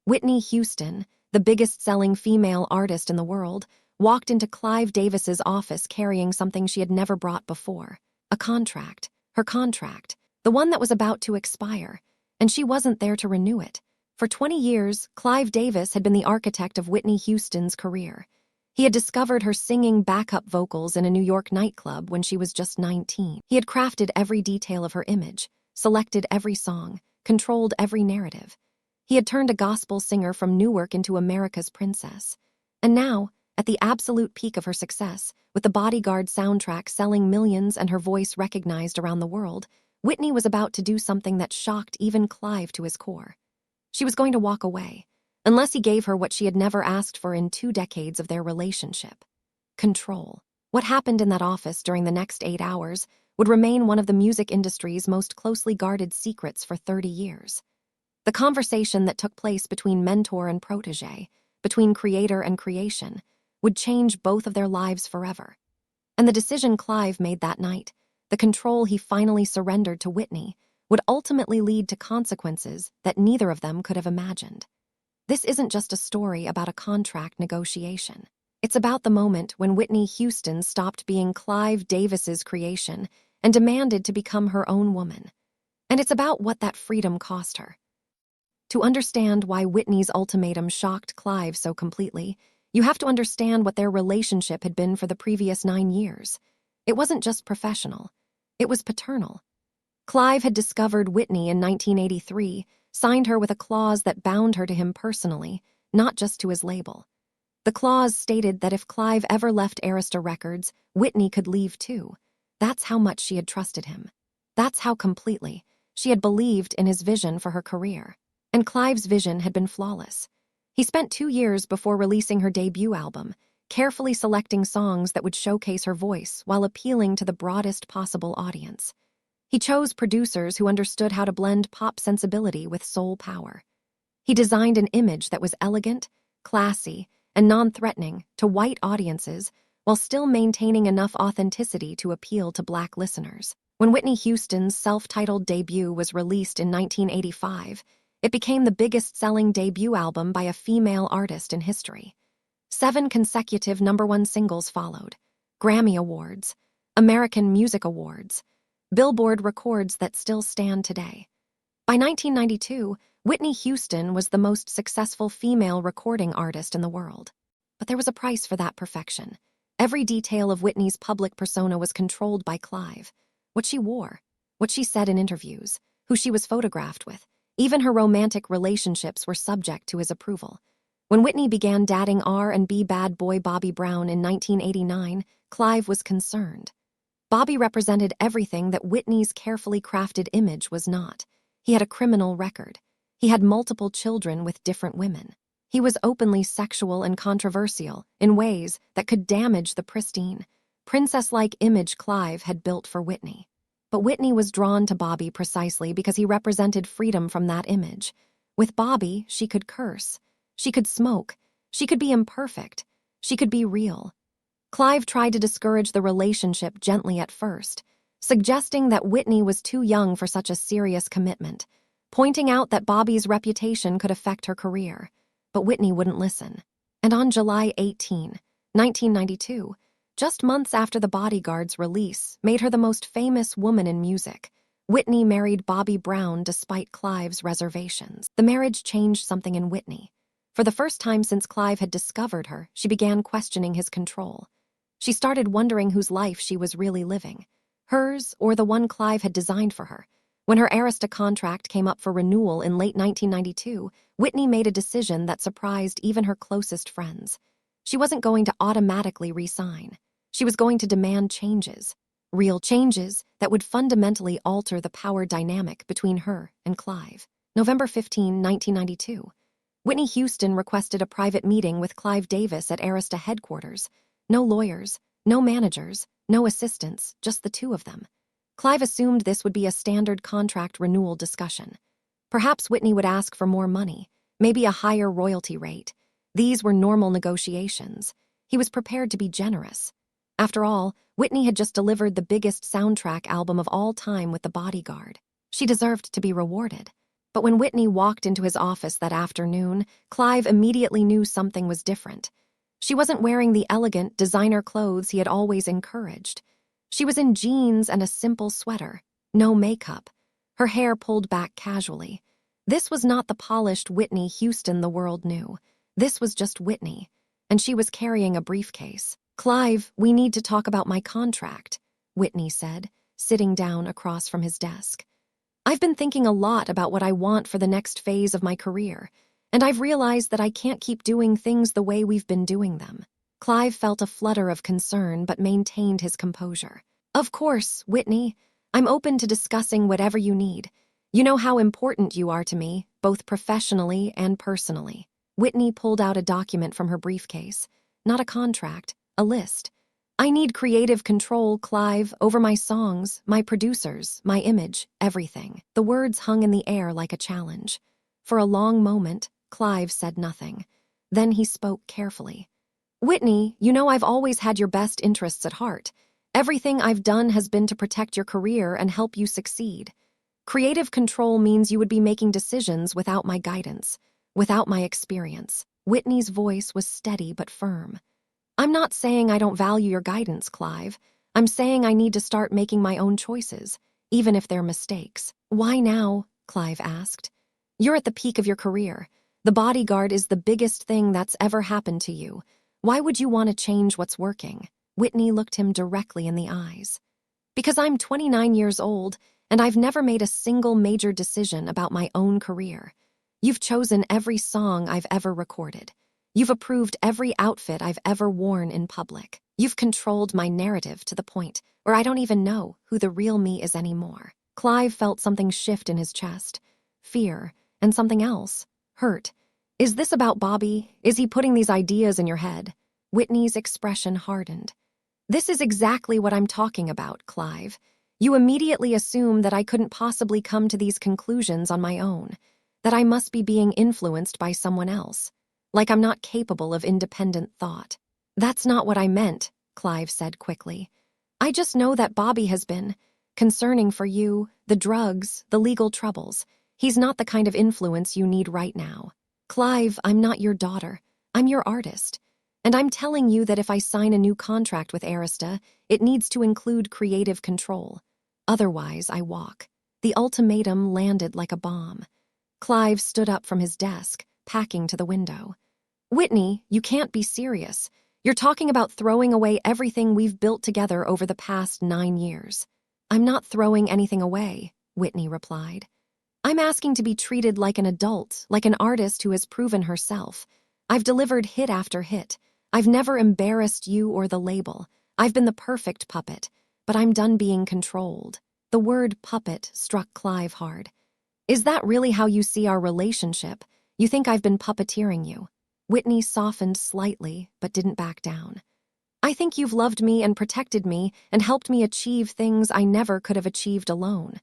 Whitney Houston, the biggest-selling female artist in the world, walked into Clive Davis's office carrying something she had never brought before. A contract. Her contract. The one that was about to expire. And she wasn't there to renew it. For 20 years, Clive Davis had been the architect of Whitney Houston's career. He had discovered her singing backup vocals in a New York nightclub when she was just 19. He had crafted every detail of her image, selected every song, controlled every narrative. He had turned a gospel singer from Newark into America's princess. And now, at the absolute peak of her success, with the Bodyguard soundtrack selling millions and her voice recognized around the world, Whitney was about to do something that shocked even Clive to his core. She was going to walk away, unless he gave her what she had never asked for in 2 decades of their relationship. Control. What happened in that office during the next 8 hours would remain one of the music industry's most closely guarded secrets for 30 years. The conversation that took place between mentor and protege, between creator and creation, would change both of their lives forever. And the decision Clive made that night, the control he finally surrendered to Whitney, would ultimately lead to consequences that neither of them could have imagined. This isn't just a story about a contract negotiation. It's about the moment when Whitney Houston stopped being Clive Davis's creation and demanded to become her own woman. And it's about what that freedom cost her. To understand why Whitney's ultimatum shocked Clive so completely, you have to understand what their relationship had been for the previous 9 years. It wasn't just professional. It was paternal. Clive had discovered Whitney in 1983, signed her with a clause that bound her to him personally, not just to his label. The clause stated that if Clive ever left Arista Records, Whitney could leave too. That's how much she had trusted him. That's how completely she had believed in his vision for her career. And Clive's vision had been flawless. He spent 2 years before releasing her debut album, carefully selecting songs that would showcase her voice while appealing to the broadest possible audience. He chose producers who understood how to blend pop sensibility with soul power. He designed an image that was elegant, classy, and non-threatening to white audiences while still maintaining enough authenticity to appeal to Black listeners. When Whitney Houston's self-titled debut was released in 1985, it became the biggest-selling debut album by a female artist in history. 7 consecutive #1 singles followed: Grammy Awards, American Music Awards, Billboard records that still stand today. By 1992, Whitney Houston was the most successful female recording artist in the world. But there was a price for that perfection. Every detail of Whitney's public persona was controlled by Clive. What she wore, what she said in interviews, who she was photographed with, even her romantic relationships were subject to his approval. When Whitney began dating R&B bad boy Bobby Brown in 1989, Clive was concerned. Bobby represented everything that Whitney's carefully crafted image was not. He had a criminal record. He had multiple children with different women. He was openly sexual and controversial in ways that could damage the pristine, princess-like image Clive had built for Whitney. But Whitney was drawn to Bobby precisely because he represented freedom from that image. With Bobby, she could curse. She could smoke. She could be imperfect. She could be real. Clive tried to discourage the relationship gently at first, suggesting that Whitney was too young for such a serious commitment, pointing out that Bobby's reputation could affect her career. But Whitney wouldn't listen. And on July 18, 1992, just months after The Bodyguard's release made her the most famous woman in music, Whitney married Bobby Brown despite Clive's reservations. The marriage changed something in Whitney. For the first time since Clive had discovered her, she began questioning his control. She started wondering whose life she was really living, hers or the one Clive had designed for her. When her Arista contract came up for renewal in late 1992, Whitney made a decision that surprised even her closest friends. She wasn't going to automatically re-sign. She was going to demand changes, real changes that would fundamentally alter the power dynamic between her and Clive. November 15, 1992. Whitney Houston requested a private meeting with Clive Davis at Arista headquarters. No lawyers, no managers, no assistants, just the two of them. Clive assumed this would be a standard contract renewal discussion. Perhaps Whitney would ask for more money, maybe a higher royalty rate. These were normal negotiations. He was prepared to be generous. After all, Whitney had just delivered the biggest soundtrack album of all time with The Bodyguard. She deserved to be rewarded. But when Whitney walked into his office that afternoon, Clive immediately knew something was different. She wasn't wearing the elegant, designer clothes he had always encouraged. She was in jeans and a simple sweater, no makeup, her hair pulled back casually. This was not the polished Whitney Houston the world knew. This was just Whitney, and she was carrying a briefcase. "Clive, we need to talk about my contract," Whitney said, sitting down across from his desk. "I've been thinking a lot about what I want for the next phase of my career, and I've realized that I can't keep doing things the way we've been doing them." Clive felt a flutter of concern but maintained his composure. "Of course, Whitney. I'm open to discussing whatever you need. You know how important you are to me, both professionally and personally." Whitney pulled out a document from her briefcase. Not a contract, a list. "I need creative control, Clive, over my songs, my producers, my image, everything." The words hung in the air like a challenge. For a long moment, Clive said nothing. Then he spoke carefully. "Whitney, you know I've always had your best interests at heart. Everything I've done has been to protect your career and help you succeed. Creative control means you would be making decisions without my guidance, without my experience." Whitney's voice was steady but firm. "I'm not saying I don't value your guidance, Clive. I'm saying I need to start making my own choices, even if they're mistakes." "Why now?" Clive asked. "You're at the peak of your career. The Bodyguard is the biggest thing that's ever happened to you. Why would you want to change what's working?" Whitney looked him directly in the eyes. "Because I'm 29 years old, and I've never made a single major decision about my own career. You've chosen every song I've ever recorded. You've approved every outfit I've ever worn in public. You've controlled my narrative to the point where I don't even know who the real me is anymore." Clive felt something shift in his chest. Fear, and something else. Hurt. "Is this about Bobby? Is he putting these ideas in your head?" Whitney's expression hardened. "This is exactly what I'm talking about, Clive. You immediately assume that I couldn't possibly come to these conclusions on my own, that I must be being influenced by someone else. Like I'm not capable of independent thought." "That's not what I meant," Clive said quickly. "I just know that Bobby has been concerning for you, the drugs, the legal troubles. He's not the kind of influence you need right now. Clive, I'm not your daughter. I'm your artist. And I'm telling you that if I sign a new contract with Arista, it needs to include creative control. Otherwise, I walk." The ultimatum landed like a bomb. Clive stood up from his desk, packing to the window. "Whitney, you can't be serious. You're talking about throwing away everything we've built together over the past 9 years. "I'm not throwing anything away," Whitney replied. "I'm asking to be treated like an adult, like an artist who has proven herself. I've delivered hit after hit. I've never embarrassed you or the label. I've been the perfect puppet, but I'm done being controlled." The word puppet struck Clive hard. "Is that really how you see our relationship? You think I've been puppeteering you?" Whitney softened slightly, but didn't back down. "I think you've loved me and protected me and helped me achieve things I never could have achieved alone.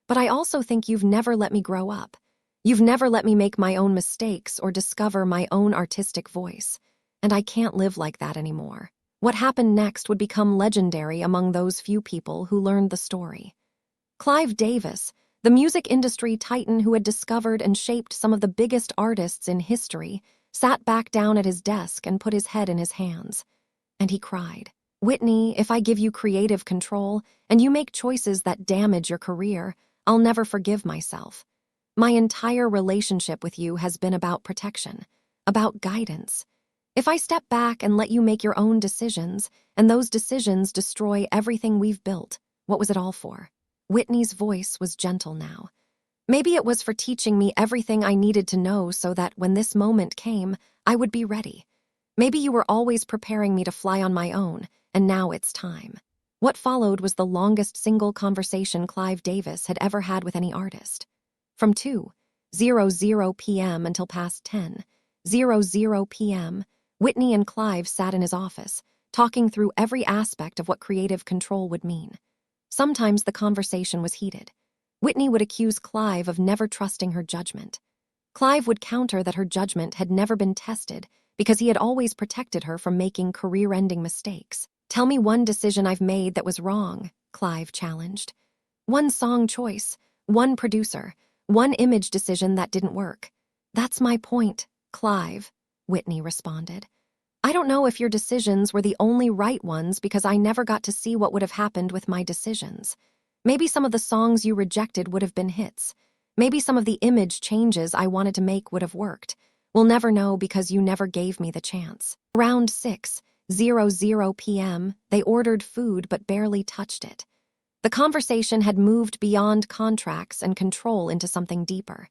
But I also think you've never let me grow up. You've never let me make my own mistakes or discover my own artistic voice. And I can't live like that anymore." What happened next would become legendary among those few people who learned the story. Clive Davis, the music industry titan who had discovered and shaped some of the biggest artists in history, sat back down at his desk and put his head in his hands. And he cried, "Whitney, if I give you creative control and you make choices that damage your career, I'll never forgive myself. My entire relationship with you has been about protection, about guidance. If I step back and let you make your own decisions, and those decisions destroy everything we've built, what was it all for?" Whitney's voice was gentle now. "Maybe it was for teaching me everything I needed to know so that when this moment came, I would be ready. Maybe you were always preparing me to fly on my own, and now it's time." What followed was the longest single conversation Clive Davis had ever had with any artist. From 2:00 p.m. until past 10:00 p.m., Whitney and Clive sat in his office, talking through every aspect of what creative control would mean. Sometimes the conversation was heated. Whitney would accuse Clive of never trusting her judgment. Clive would counter that her judgment had never been tested because he had always protected her from making career-ending mistakes. "Tell me one decision I've made that was wrong," Clive challenged. "One song choice, one producer, One image decision that didn't work. That's my point, Clive, Whitney responded. I don't know if your decisions were the only right ones because I never got to see what would have happened with my decisions. Maybe some of the songs you rejected would have been hits. Maybe some of the image changes I wanted to make would have worked. We'll never know because you never gave me the chance. Around 6:00 p.m., they ordered food but barely touched it. The conversation had moved beyond contracts and control into something deeper.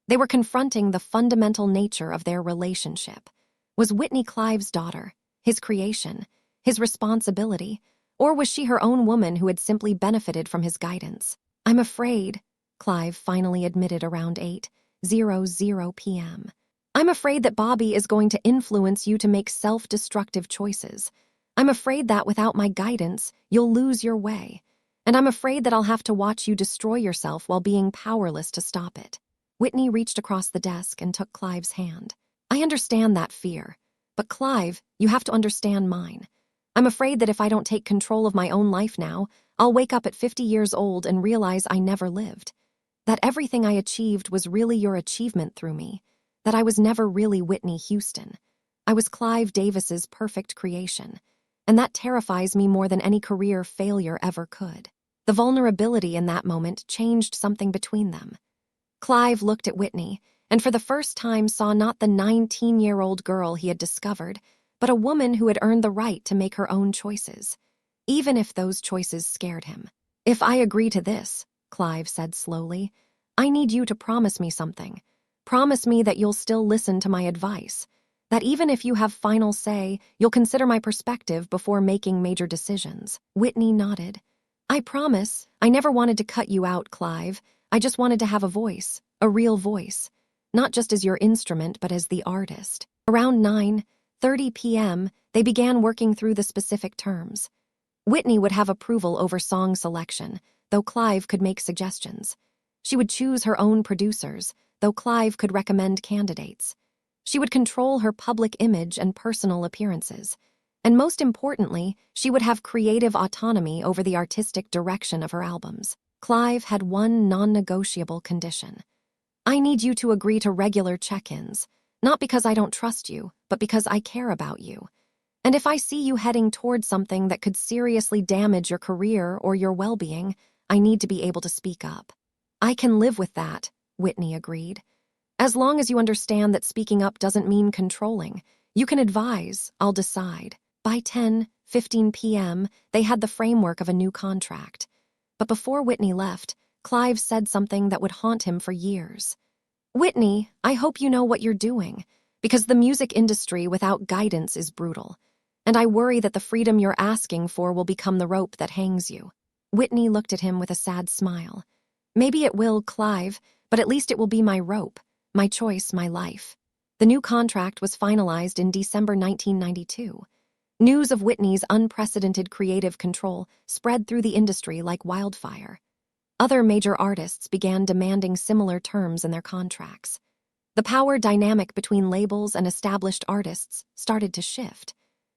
They were confronting the fundamental nature of their relationship. Was Whitney Clive's daughter, his creation, his responsibility, or was she her own woman who had simply benefited from his guidance? I'm afraid, Clive finally admitted around 8:00 p.m. I'm afraid that Bobby is going to influence you to make self-destructive choices. I'm afraid that without my guidance, you'll lose your way. And I'm afraid that I'll have to watch you destroy yourself while being powerless to stop it. Whitney reached across the desk and took Clive's hand. I understand that fear. But Clive, you have to understand mine. I'm afraid that if I don't take control of my own life now, I'll wake up at 50 years old and realize I never lived. That everything I achieved was really your achievement through me. That I was never really Whitney Houston. I was Clive Davis's perfect creation. And that terrifies me more than any career failure ever could. The vulnerability in that moment changed something between them. Clive looked at Whitney, and for the first time saw not the 19-year-old girl he had discovered, but a woman who had earned the right to make her own choices, even if those choices scared him. If I agree to this, Clive said slowly, I need you to promise me something. Promise me that you'll still listen to my advice, that even if you have final say, you'll consider my perspective before making major decisions. Whitney nodded. I promise. I never wanted to cut you out, Clive. I just wanted to have a voice, a real voice, not just as your instrument, but as the artist. Around 9:30 p.m., they began working through the specific terms. Whitney would have approval over song selection, though Clive could make suggestions. She would choose her own producers, though Clive could recommend candidates. She would control her public image and personal appearances. And most importantly, she would have creative autonomy over the artistic direction of her albums. Clive had one non-negotiable condition. I need you to agree to regular check-ins, not because I don't trust you, but because I care about you. And if I see you heading toward something that could seriously damage your career or your well-being, I need to be able to speak up. I can live with that, Whitney agreed. As long as you understand that speaking up doesn't mean controlling, you can advise, I'll decide. By 10:15 p.m., they had the framework of a new contract. But before Whitney left, Clive said something that would haunt him for years. Whitney, I hope you know what you're doing, because the music industry without guidance is brutal. And I worry that the freedom you're asking for will become the rope that hangs you. Whitney looked at him with a sad smile. Maybe it will, Clive, but at least it will be my rope, my choice, my life. The new contract was finalized in December 1992. News of Whitney's unprecedented creative control spread through the industry like wildfire. Other major artists began demanding similar terms in their contracts. The power dynamic between labels and established artists started to shift.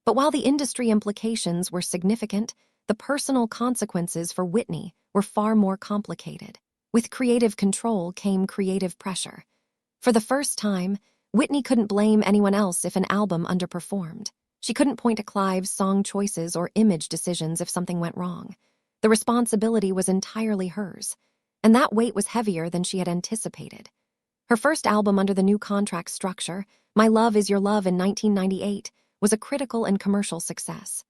But while the industry implications were significant, the personal consequences for Whitney were far more complicated. With creative control came creative pressure. For the first time, Whitney couldn't blame anyone else if an album underperformed. She couldn't point to Clive's song choices or image decisions if something went wrong. The responsibility was entirely hers, and that weight was heavier than she had anticipated. Her first album under the new contract structure, My Love Is Your Love in 1998, was a critical and commercial success.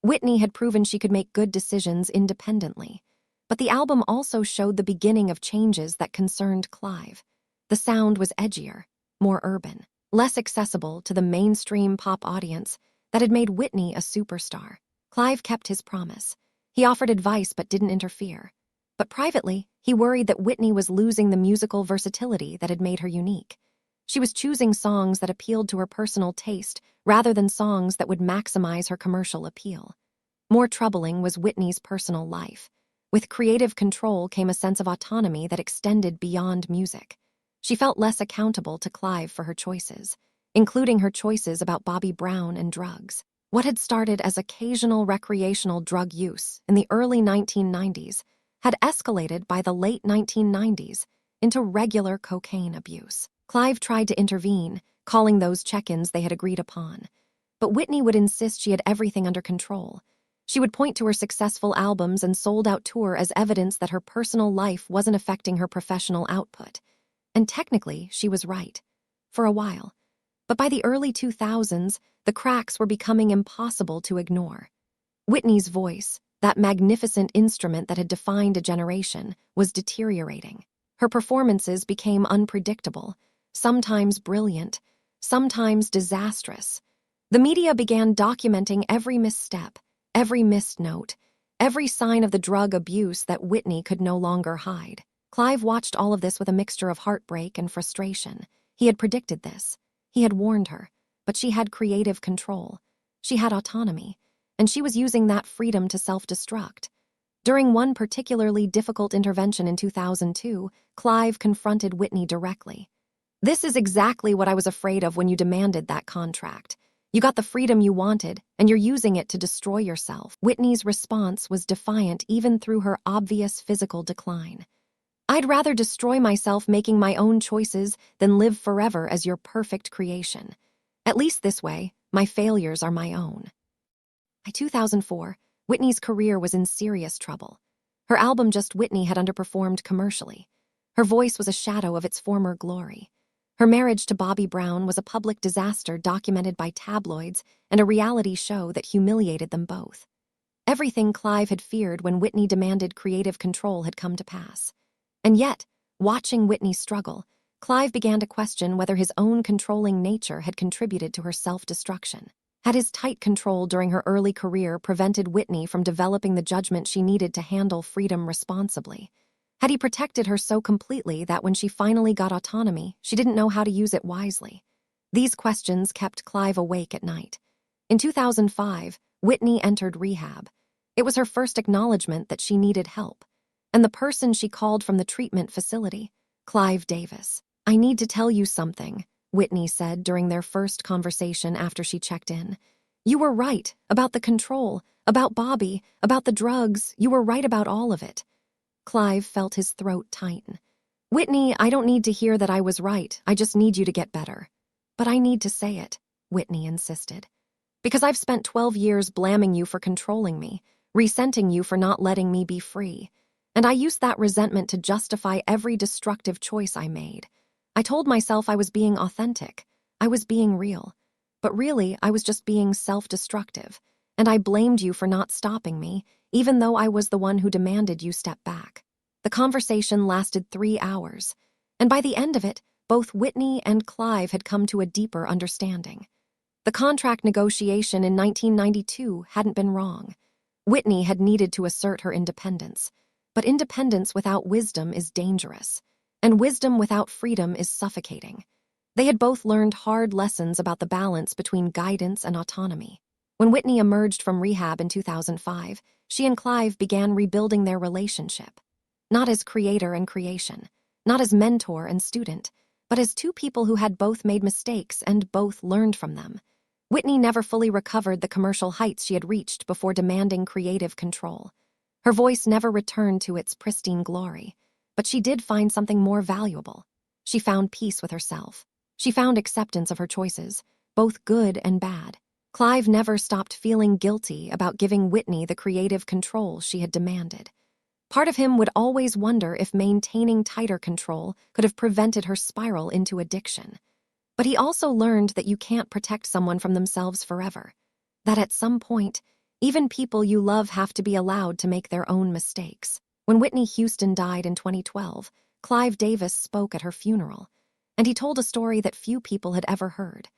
Whitney had proven she could make good decisions independently. But the album also showed the beginning of changes that concerned Clive. The sound was edgier, more urban, less accessible to the mainstream pop audience that had made Whitney a superstar. Clive kept his promise. He offered advice but didn't interfere. But privately, he worried that Whitney was losing the musical versatility that had made her unique. She was choosing songs that appealed to her personal taste rather than songs that would maximize her commercial appeal. More troubling was Whitney's personal life. With creative control came a sense of autonomy that extended beyond music. She felt less accountable to Clive for her choices, including her choices about Bobby Brown and drugs. What had started as occasional recreational drug use in the early 1990s had escalated by the late 1990s into regular cocaine abuse. Clive tried to intervene, calling those check-ins they had agreed upon. But Whitney would insist she had everything under control. She would point to her successful albums and sold-out tour as evidence that her personal life wasn't affecting her professional output. And technically, she was right. For a while. But by the early 2000s, the cracks were becoming impossible to ignore. Whitney's voice, that magnificent instrument that had defined a generation, was deteriorating. Her performances became unpredictable, sometimes brilliant, sometimes disastrous. The media began documenting every misstep, every missed note, every sign of the drug abuse that Whitney could no longer hide. Clive watched all of this with a mixture of heartbreak and frustration. He had predicted this. He had warned her, but she had creative control. She had autonomy, and she was using that freedom to self-destruct. During one particularly difficult intervention in 2002, Clive confronted Whitney directly. "This is exactly what I was afraid of when you demanded that contract. You got the freedom you wanted, and you're using it to destroy yourself." Whitney's response was defiant even through her obvious physical decline. "I'd rather destroy myself making my own choices than live forever as your perfect creation. At least this way, my failures are my own." By 2004, Whitney's career was in serious trouble. Her album Just Whitney had underperformed commercially. Her voice was a shadow of its former glory. Her marriage to Bobby Brown was a public disaster documented by tabloids and a reality show that humiliated them both. Everything Clive had feared when Whitney demanded creative control had come to pass. And yet, watching Whitney struggle, Clive began to question whether his own controlling nature had contributed to her self-destruction. Had his tight control during her early career prevented Whitney from developing the judgment she needed to handle freedom responsibly? Had he protected her so completely that when she finally got autonomy, she didn't know how to use it wisely? These questions kept Clive awake at night. In 2005, Whitney entered rehab. It was her first acknowledgement that she needed help. And the person she called from the treatment facility, Clive Davis. "I need to tell you something," Whitney said during their first conversation after she checked in. "You were right about the control, about Bobby, about the drugs. You were right about all of it." Clive felt his throat tighten. "Whitney, I don't need to hear that I was right. I just need you to get better." "But I need to say it," Whitney insisted. "Because I've spent 12 years blaming you for controlling me, resenting you for not letting me be free. And I used that resentment to justify every destructive choice I made. I told myself I was being authentic. I was being real. But really, I was just being self-destructive. And I blamed you for not stopping me, even though I was the one who demanded you step back." The conversation lasted 3 hours. And by the end of it, both Whitney and Clive had come to a deeper understanding. The contract negotiation in 1992 hadn't been wrong. Whitney had needed to assert her independence. But independence without wisdom is dangerous. And wisdom without freedom is suffocating. They had both learned hard lessons about the balance between guidance and autonomy. When Whitney emerged from rehab in 2005, she and Clive began rebuilding their relationship. Not as creator and creation, not as mentor and student, but as two people who had both made mistakes and both learned from them. Whitney never fully recovered the commercial heights she had reached before demanding creative control. Her voice never returned to its pristine glory, but she did find something more valuable. She found peace with herself. She found acceptance of her choices, both good and bad. Clive never stopped feeling guilty about giving Whitney the creative control she had demanded. Part of him would always wonder if maintaining tighter control could have prevented her spiral into addiction. But he also learned that you can't protect someone from themselves forever. That at some point, even people you love have to be allowed to make their own mistakes. When Whitney Houston died in 2012, Clive Davis spoke at her funeral, and he told a story that few people had ever heard.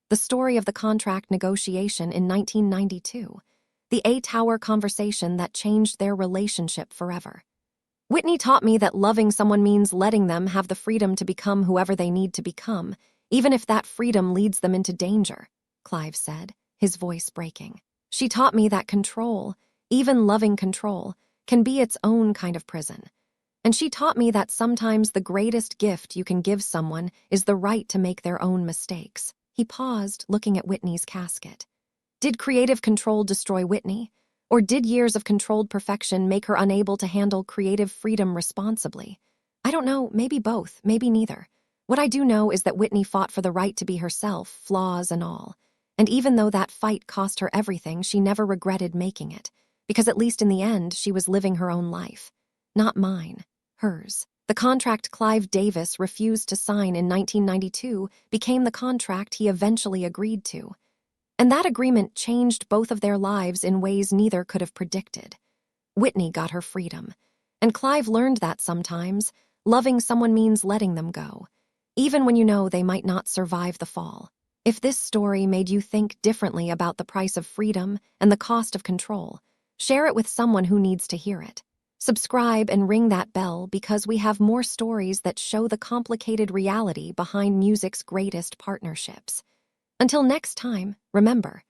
The story of the contract negotiation in 1992, the 8-hour conversation that changed their relationship forever. "Whitney taught me that loving someone means letting them have the freedom to become whoever they need to become, even if that freedom leads them into danger," Clive said, his voice breaking. "She taught me that control, even loving control, can be its own kind of prison. And she taught me that sometimes the greatest gift you can give someone is the right to make their own mistakes." He paused, looking at Whitney's casket. Did creative control destroy Whitney? Or did years of controlled perfection make her unable to handle creative freedom responsibly? I don't know, maybe both, maybe neither. What I do know is that Whitney fought for the right to be herself, flaws and all. And even though that fight cost her everything, she never regretted making it. Because at least in the end, she was living her own life. Not mine, hers. The contract Clive Davis refused to sign in 1992 became the contract he eventually agreed to. And that agreement changed both of their lives in ways neither could have predicted. Whitney got her freedom. And Clive learned that sometimes, loving someone means letting them go, even when you know they might not survive the fall. If this story made you think differently about the price of freedom and the cost of control, share it with someone who needs to hear it. Subscribe and ring that bell because we have more stories that show the complicated reality behind music's greatest partnerships. Until next time, remember,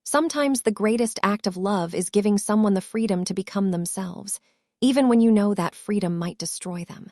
sometimes the greatest act of love is giving someone the freedom to become themselves, even when you know that freedom might destroy them.